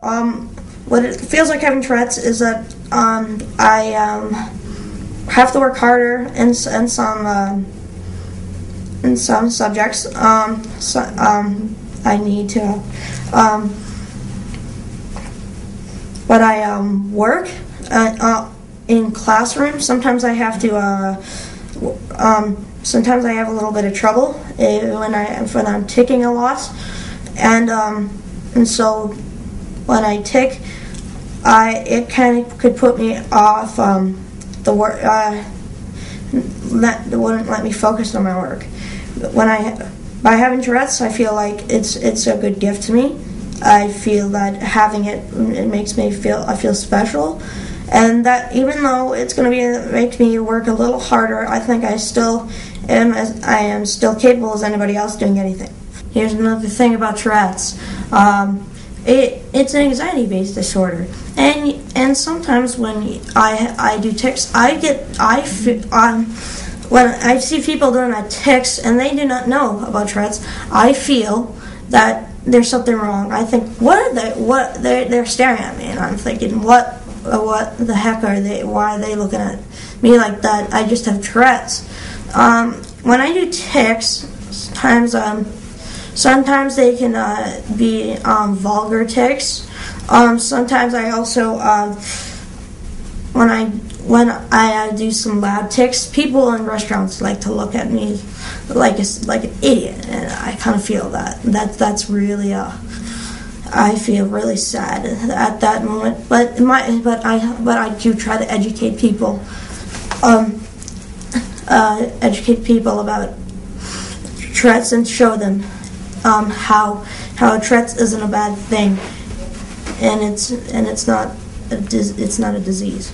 What it feels like having Tourette's is that I have to work harder in some subjects. I need to, but I work in classrooms. Sometimes I have to. Sometimes I have a little bit of trouble when I'm ticking a lot, and so when I tick, it kind of could put me off the work. It wouldn't let me focus on my work. By having Tourette's, I feel like it's a good gift to me. I feel that having it makes me feel special, and that even though it's going to make me work a little harder, I think I am still capable as anybody else doing anything. Here's another thing about Tourette's. It's an anxiety-based disorder, and sometimes when I do tics, when I see people doing tics and they do not know about Tourette's, I feel that there's something wrong. I think, they're staring at me, and I'm thinking, what the heck are they? Why are they looking at me like that? I just have Tourette's. When I do tics, sometimes they can be vulgar tics. Sometimes I also, when I do some loud tics, people in restaurants like to look at me like an idiot, and I kind of feel that's really I feel really sad at that moment. But I do try to educate people about Tourette's and show them how Tourette's isn't a bad thing, and it's not a disease.